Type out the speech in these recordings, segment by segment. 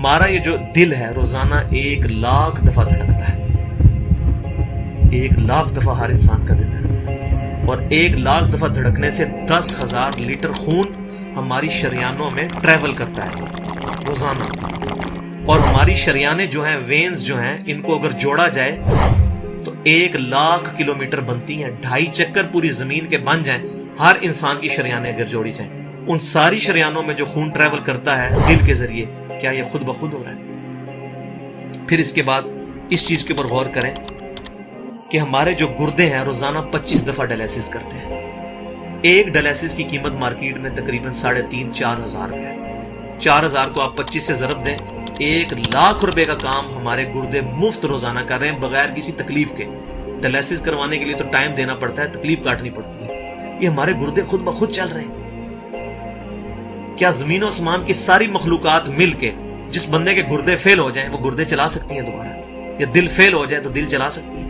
ہمارا یہ جو دل ہے روزانہ 1,00,000 دفعہ دھڑکتا ہے. 1,00,000 دفعہ ہر انسان کا دل دھڑکتا ہے، اور 1,00,000 دفعہ دھڑکنے سے 10,000 لیٹر خون ہماری شریانوں میں ٹریول کرتا ہے روزانہ. اور ہماری شریانیں جو ہیں، وینز جو ہیں، ان کو اگر جوڑا جائے تو 1,00,000 کلومیٹر بنتی ہیں. 2.5 چکر پوری زمین کے بن جائیں ہر انسان کی شریانیں اگر جوڑی جائیں. ان ساری شریانوں میں جو خون ٹریول کرتا ہے دل کے ذریعے، کیا یہ خود بخود ہو رہا ہے؟ پھر اس کے بعد اس چیز کے اوپر غور کریں کہ ہمارے جو گردے ہیں روزانہ 25 دفعہ ڈائلیسس کرتے ہیں. ایک ڈائلیسس کی قیمت مارکیٹ میں تقریباً 3,500-4 ہزار ہے. 4 ہزار کو آپ 25 سے ضرب دیں، 1,00,000 روپے کا کام ہمارے گردے مفت روزانہ کر رہے ہیں بغیر کسی تکلیف کے. ڈائلیسس کروانے کے لیے تو ٹائم دینا پڑتا ہے، تکلیف کاٹنی پڑتی ہے. یہ ہمارے گردے خود بخود چل رہے ہیں. کیا زمین و آسمان کی ساری مخلوقات مل کے جس بندے کے گردے فیل ہو جائیں وہ گردے چلا سکتی ہیں دوبارہ؟ یا دل فیل ہو جائے تو دل چلا سکتی ہیں؟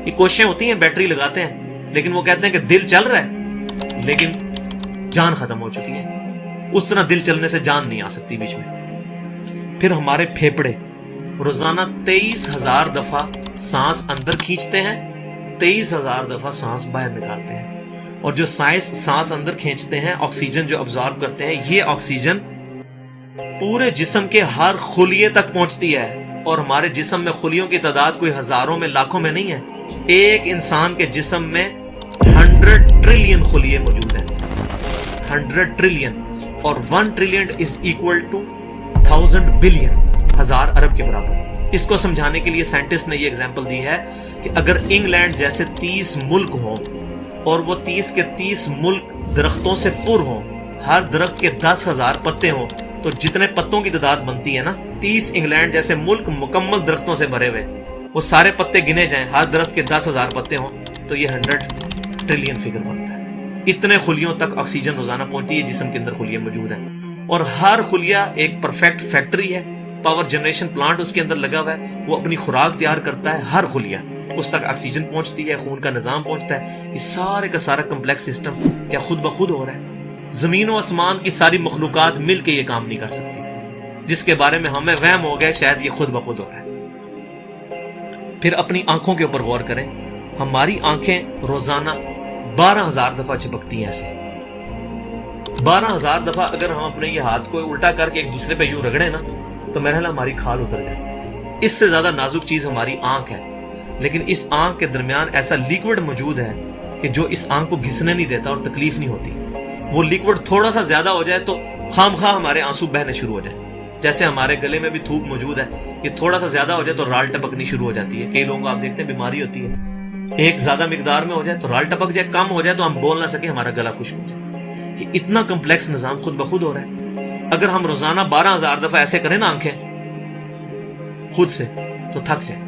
یہ کوششیں ہوتی ہیں، بیٹری لگاتے ہیں، لیکن وہ کہتے ہیں کہ دل چل رہا ہے لیکن جان ختم ہو چکی ہے. اس طرح دل چلنے سے جان نہیں آ سکتی بیچ میں. پھر ہمارے پھیپڑے روزانہ 23,000 دفعہ سانس اندر کھینچتے ہیں، 23,000 دفعہ سانس باہر نکالتے ہیں. اور جو سانس اندر کھینچتے ہیں، آکسیجن جو ابزارب کرتے ہیں، یہ آکسیجن پورے جسم کے ہر خلیے تک پہنچتی ہے. اور ہمارے جسم میں خلیوں کی تعداد کوئی ہزاروں میں لاکھوں میں نہیں ہے. ایک انسان کے جسم میں 100 ٹریلین خلیے موجود ہیں. 100 ٹریلین، اور 1 trillion is equal to 1000 billion, 1000 ارب کے برابر. اس کو سمجھانے کے لیے سائنٹسٹ نے یہ ایگزامپل دی ہے کہ اگر انگلینڈ جیسے 30 ملک ہوں اور وہ 30 کے 30 ملک درختوں سے پر ہوں، ہر درخت کے 10,000 پتے ہوں، تو جتنے پتوں کی تعداد بنتی ہے نا، 30 انگلینڈ جیسے ملک مکمل درختوں سے بھرے ہوئے، وہ سارے پتے گنے جائیں، ہر درخت کے 10,000 پتے ہوں، تو یہ 100 ٹریلین فگر بنتا ہے. اتنے خلیوں تک آکسیجن روزانہ پہنچتی ہے. جسم کے اندر خلیے موجود ہیں، اور ہر خلیہ ایک پرفیکٹ فیکٹری ہے. پاور جنریشن پلانٹ اس کے اندر لگا ہوا ہے، وہ اپنی خوراک تیار کرتا ہے. ہر خلیہ اس تک آکسیجن پہنچتی ہے، خون کا نظام پہنچتا ہے. یہ سارے کا سارا کمپلیکس سسٹم کیا خود بخود ہو رہا ہے؟ زمین و آسمان کی ساری مخلوقات مل کے یہ کام نہیں کر سکتی، جس کے بارے میں ہمیں وہم ہو گئے شاید یہ خود بخود ہو رہا ہے. پھر اپنی آنکھوں کے اوپر غور کریں. ہماری آنکھیں روزانہ 12,000 دفعہ چپکتی ہیں. ایسے 12,000 دفعہ اگر ہم اپنے یہ ہاتھ کو الٹا کر کے ایک دوسرے پہ یوں رگڑیں نا، تو میرا خیال ہماری کھال اتر جائے. اس سے زیادہ نازک چیز ہماری آنکھ ہے، لیکن اس آنکھ کے درمیان ایسا لیکوڈ موجود ہے کہ جو اس آنکھ کو گھسنے نہیں دیتا اور تکلیف نہیں ہوتی. وہ لیکوڈ تھوڑا سا زیادہ ہو جائے تو خام خواہ ہمارے آنسو بہنے شروع ہو جائیں. جیسے ہمارے گلے میں بھی تھوک موجود ہے، یہ تھوڑا سا زیادہ ہو جائے تو رال ٹپکنی شروع ہو جاتی ہے. کئی لوگوں کو آپ دیکھتے ہیں بیماری ہوتی ہے، ایک زیادہ مقدار میں ہو جائے تو رال ٹپک جائے، کم ہو جائے تو ہم بول نہ سکے، ہمارا گلا خشک ہو جائے. یہ اتنا کمپلیکس نظام خود بخود ہو رہا ہے. اگر ہم روزانہ 12,000 دفعہ ایسے کریں نا آنکھیں خود سے تو تھک جائیں.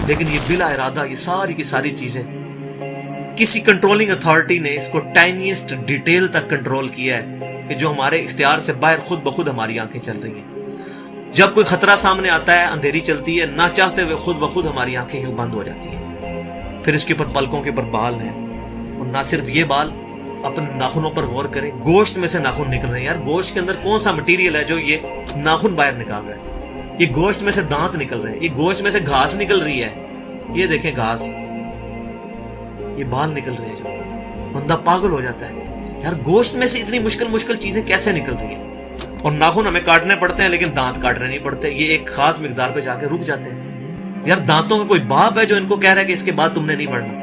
لیکن یہ بلا ارادہ یہ ساری کی ساری چیزیں کسی کنٹرولنگ اتھارٹی نے اس کو ٹائنیسٹ ڈیٹیل تک کنٹرول کیا ہے کہ جو ہمارے اختیار سے باہر خود بخود ہماری آنکھیں چل رہی ہیں. جب کوئی خطرہ سامنے آتا ہے، اندھیری چلتی ہے، نہ چاہتے ہوئے خود بخود ہماری آنکھیں یوں بند ہو جاتی ہیں. پھر اس کے اوپر پلکوں کے اوپر بال ہیں، اور نہ صرف یہ بال، اپنے ناخنوں پر غور کریں. گوشت میں سے ناخن نکل رہے ہیں. یار گوشت کے اندر کون سا مٹیریل ہے جو یہ ناخن باہر نکال رہا ہے؟ یہ گوشت میں سے دانت نکل رہے ہیں، یہ گوشت میں سے گھاس نکل رہی ہے. یہ دیکھیں گھاس، یہ بال نکل رہے ہیں. جو بندہ پاگل ہو جاتا ہے، یار گوشت میں سے اتنی مشکل چیزیں کیسے نکل رہی ہیں؟ اور ناخن ہمیں کاٹنے پڑتے ہیں لیکن دانت کاٹنے نہیں پڑتے. یہ ایک خاص مقدار پہ جا کے رک جاتے ہیں. یار دانتوں کا کوئی باپ ہے جو ان کو کہہ رہا ہے کہ اس کے بعد تم نے نہیں بڑھنا؟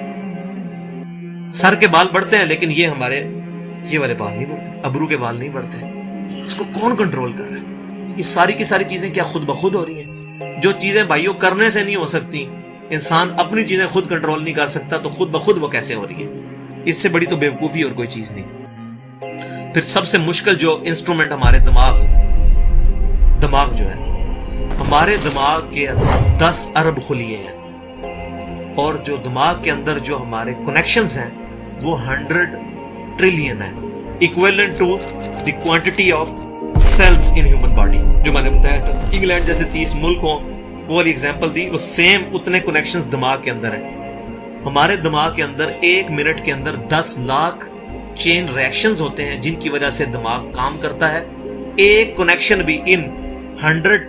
سر کے بال بڑھتے ہیں لیکن یہ ہمارے یہ والے بال نہیں بڑھتے، ابرو کے بال نہیں بڑھتے. اس کو کون کنٹرول کر رہا ہے؟ یہ ساری کی ساری چیزیں کیا خود بخود ہو رہی ہیں؟ جو چیزیں بھائیوں کرنے سے نہیں ہو سکتی، انسان اپنی چیزیں خود کنٹرول نہیں کر سکتا، تو خود بخود وہ کیسے ہو رہی ہے؟ اس سے بڑی تو بیوقوفی اور کوئی چیز نہیں. پھر سب سے مشکل جو انسٹرومنٹ ہمارے دماغ جو ہے، ہمارے دماغ کے اندر 10 ارب خلیے ہیں، اور جو دماغ کے اندر جو ہمارے کنیکشنز ہیں وہ 100 ٹریلین ہیں، equivalent to the quantity of cells in human body. جو میں نے بتایا تھا انگلینڈ جیسے 30 ملک ہوں، وہ والی ایگزامپل دی، وہ سیم اتنے کنیکشنز دماغ کے اندر ہیں. ہمارے دماغ کے اندر 1 منٹ کے اندر 10 لاکھ چین ریئیکشنز ہوتے ہیں جن کی وجہ سے دماغ کام کرتا ہے. ایک کنیکشن بھی ان 100